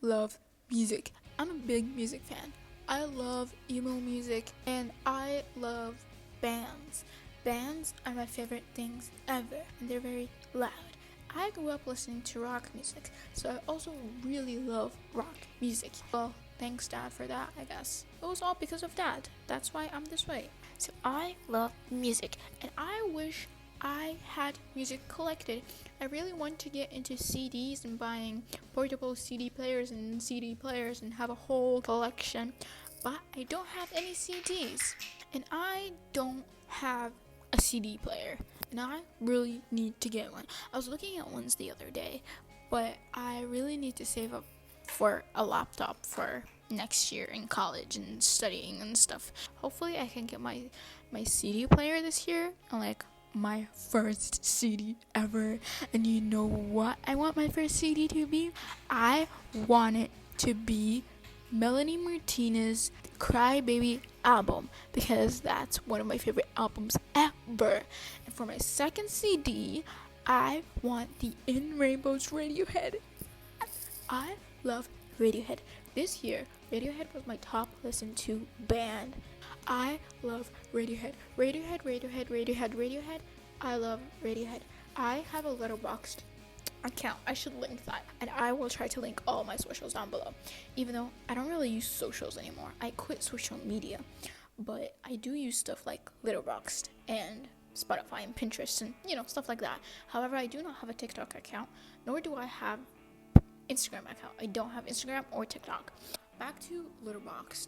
love music. I'm a big music fan. I love emo music and I love bands. Bands are my favorite things ever, and they're very loud. I grew up listening to rock music, so I also really love rock music. Well, thanks Dad for that, I guess. It was all because of Dad. That's why I'm this way. So I love music, and I wish I had music collected. I really want to get into CDs and buying portable CD players and have a whole collection, but I don't have any CDs, and I don't have a CD player, and I really need to get one. I was looking at ones the other day, but I really need to save up for a laptop for next year in college and studying and stuff. Hopefully I can get my CD player this year, and like my first CD ever. And you know what I want my first CD to be? I want it to be Melanie Martinez's Cry Baby album, because that's one of my favorite albums ever. And for my second CD, I want the In Rainbow's Radiohead. I love Radiohead. This year, Radiohead was my top listened to band. I love Radiohead. Radiohead. I love Radiohead. I have a Letterboxd account. I should link that, and I will try to link all my socials down below. Even though I don't really use socials anymore, I quit social media, but I do use stuff like Letterboxd and Spotify and Pinterest and stuff like that. However, I do not have a TikTok account, nor do I have Instagram account. I don't have Instagram or TikTok. Back to Letterboxd.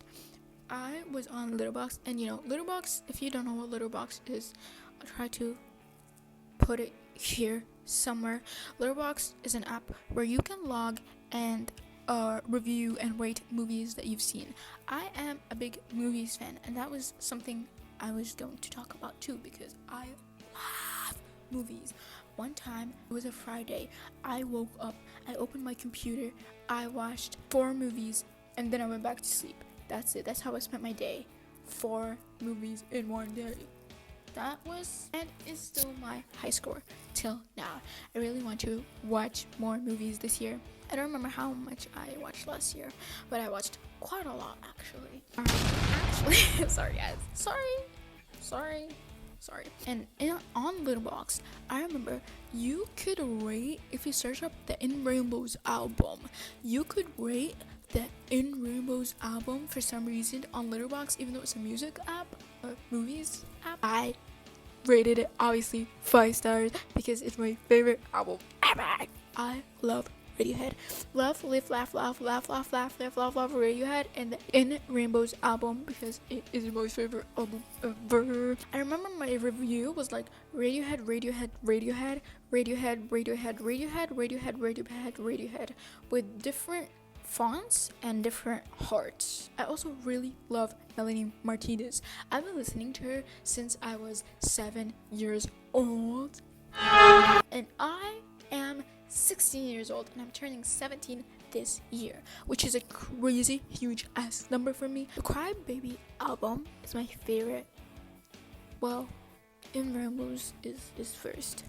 I was on Letterboxd, and Letterboxd, if you don't know what Letterboxd is, I'll try to put it here somewhere. Letterboxd is an app where you can log and review and rate movies that you've seen. I am a big movies fan, and that was something I was going to talk about too, because I love movies. One time, it was a Friday, I woke up, I opened my computer, I watched 4 movies, and then I went back to sleep. That's it. That's how I spent my day. 4 movies in one day. That was and is still my high score till now. I really want to watch more movies this year. I don't remember how much I watched last year, but I watched quite a lot actually. Sorry guys. Sorry. And on Letterboxd, I remember you could rate, if you search up the In Rainbow's album, you could rate the In Rainbow's album for some reason on Letterboxd, even though it's a music app, a movies app. I rated it obviously 5 stars because it's my favorite album ever. I love Radiohead. Love, live, laugh, Radiohead, and the In Rainbow's album because it is my favorite album ever. I remember my review was like Radiohead with different fonts and different hearts. I also really love Melanie Martinez. I've been listening to her since I was 7 years old, and I am 16 years old, and I'm turning 17 this year, which is a crazy huge ass number for me. The Cry Baby album is my favorite. Well, In Rainbows is first.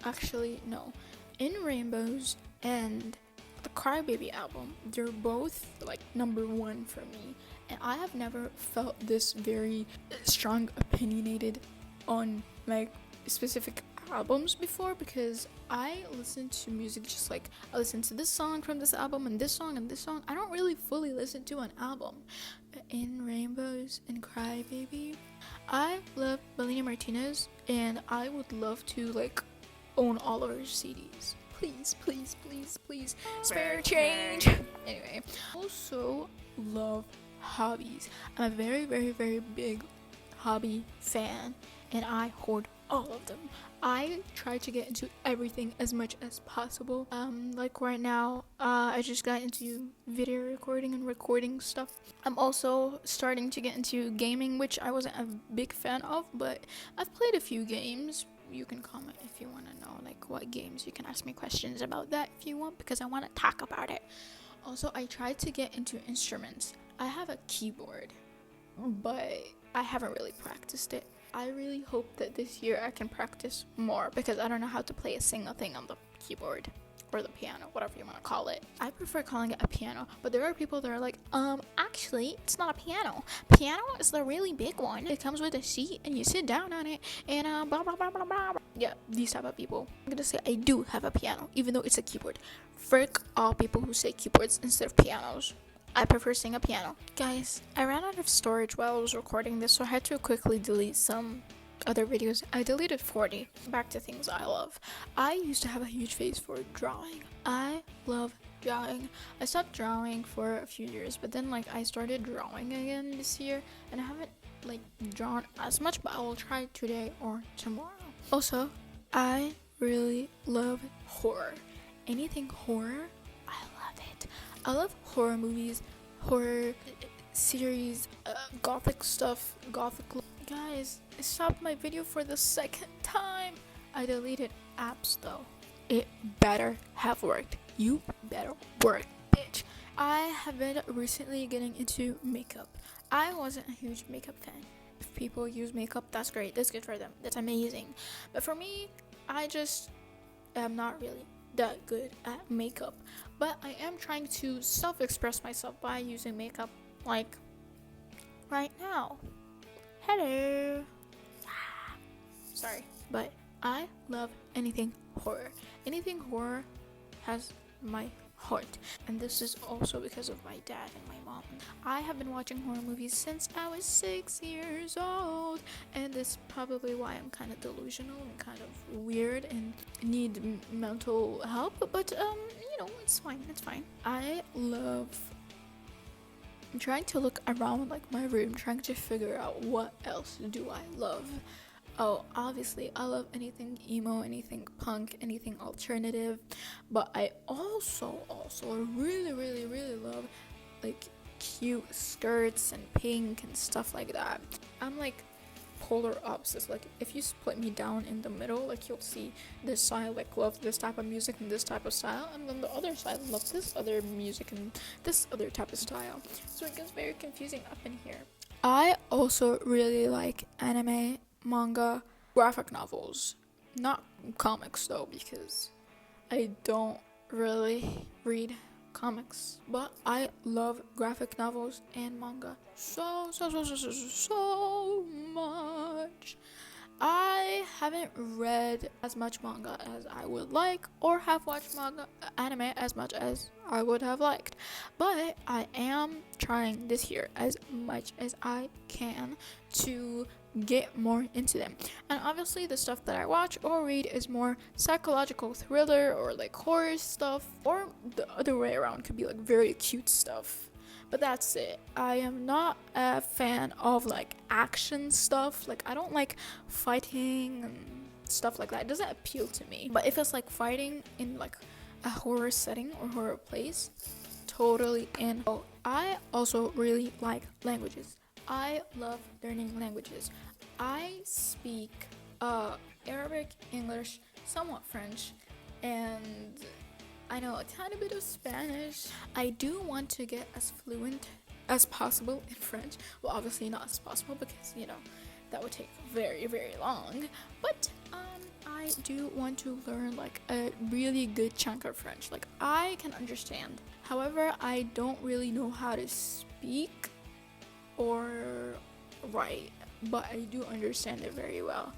Actually, no. In Rainbows and the Cry Baby album, they're both like number 1 for me, and I have never felt this very strong opinionated on like specific albums before, because I listen to music just like I listen to this song from this album and this song and this song. I don't really fully listen to an album. In Rainbows and Cry Baby, I love Melanie Martinez, and I would love to like own all of her CDs. Please, spare change. Anyway, also love hobbies. I'm a very, very, very big hobby fan, and I hoard all of them. I try to get into everything as much as possible. Like right now, I just got into video recording and recording stuff. I'm also starting to get into gaming, which I wasn't a big fan of, but I've played a few games. You can comment if you want to know like what games. You can ask me questions about that if you want, because I want to talk about it. Also, I tried to get into instruments. I have a keyboard, but I haven't really practiced it. I really hope that this year I can practice more, because I don't know how to play a single thing on the keyboard. or the piano, whatever you want to call it. I prefer calling it a piano, but there are people that are like, actually, it's not a piano. Piano is the really big one. It comes with a seat and you sit down on it and blah blah blah blah blah. Yeah, these type of people. I'm gonna say I do have a piano, even though it's a keyboard. Frick all people who say keyboards instead of pianos. I prefer saying a piano. Guys, I ran out of storage while I was recording this, so I had to quickly delete some other videos. I deleted 40. Back to things I love. I used to have a huge face for drawing. I love drawing. I stopped drawing for a few years, but then like I started drawing again this year, and I haven't like drawn as much, but I will try today or tomorrow. Also, I really love horror. Anything horror, I love it. I love horror movies, horror series, gothic stuff, Guys, I stopped my video for the second time. I deleted apps though. It better have worked. You better work, bitch. I have been recently getting into makeup. I wasn't a huge makeup fan. If people use makeup, that's great. That's good for them. That's amazing. But for me, I just am not really that good at makeup. But I am trying to self-express myself by using makeup, like right now. Hello. Sorry, but I love anything horror. Anything horror has my heart, and this is also because of my dad and my mom. I have been watching horror movies since I was 6 years old, and that's probably why I'm kind of delusional and kind of weird and need mental help, but it's fine. I'm trying to look around like my room, trying to figure out what else do I love. Oh, obviously, I love anything emo, anything punk, anything alternative, but I also really love like cute skirts and pink and stuff like that. I'm like polar opposites. Like if you split me down in the middle, like you'll see this side like love this type of music and this type of style, and then the other side love this other music and this other type of style. So it gets very confusing up in here. I also really like anime, manga, graphic novels. Not comics though, because I don't really read comics, but I love graphic novels and manga so much. I haven't read as much manga as I would like, or have watched anime as much as I would have liked, but I am trying this year as much as I can to get more into them. And obviously the stuff that I watch or read is more psychological thriller or like horror stuff, or the other way around, could be like very cute stuff. But that's it. I am not a fan of like action stuff. Like I don't like fighting and stuff like that. It doesn't appeal to me. But if it's like fighting in like a horror setting or horror place, totally in. Oh, I also really like languages. I love learning languages. I speak Arabic, English, somewhat French, and I know a tiny bit of Spanish. I do want to get as fluent as possible in French. Well, obviously not as possible because, that would take very, very long. But I do want to learn like a really good chunk of French. Like I can understand. However, I don't really know how to speak or write, but I do understand it very well.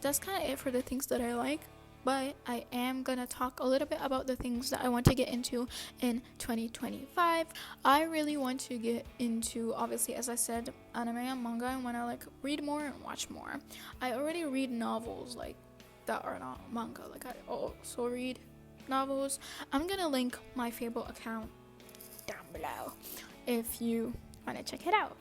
That's kind of it for the things that I like. But I am gonna talk a little bit about the things that I want to get into in 2025. I really want to get into, obviously, as I said, anime and manga. I want to like read more and watch more. I already read novels like that are not manga. Like I also read novels. I'm gonna link my Fable account down below if you want to check it out.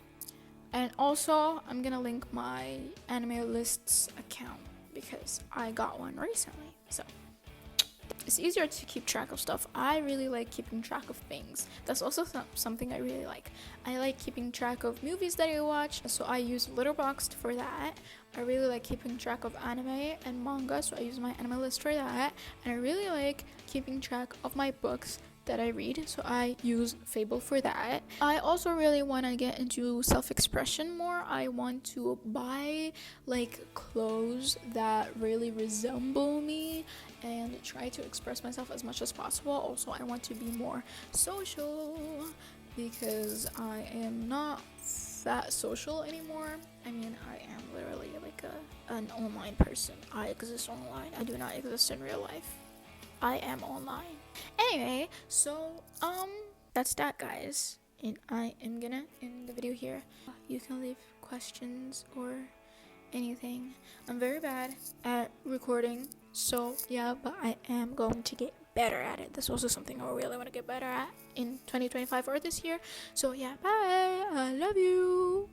And also, I'm gonna link my anime lists account because I got one recently. So it's easier to keep track of stuff. I really like keeping track of things. That's also something I really like. I like keeping track of movies that I watch, so I use Letterboxd for that. I really like keeping track of anime and manga, so I use my anime list for that. And I really like keeping track of my books that I read, so I use Fable for that. I also really want to get into self-expression more. I want to buy like clothes that really resemble me and try to express myself as much as possible. Also, I want to be more social because I am not that social anymore. I mean, I am literally like an online person. I exist online. I do not exist in real life. I am online. Anyway, so that's that, guys. And I am gonna end the video here. You can leave questions or anything. I'm very bad at recording, so yeah, but I am going to get better at it. This is also something I really want to get better at in 2025 or this year. So yeah, bye. I love you.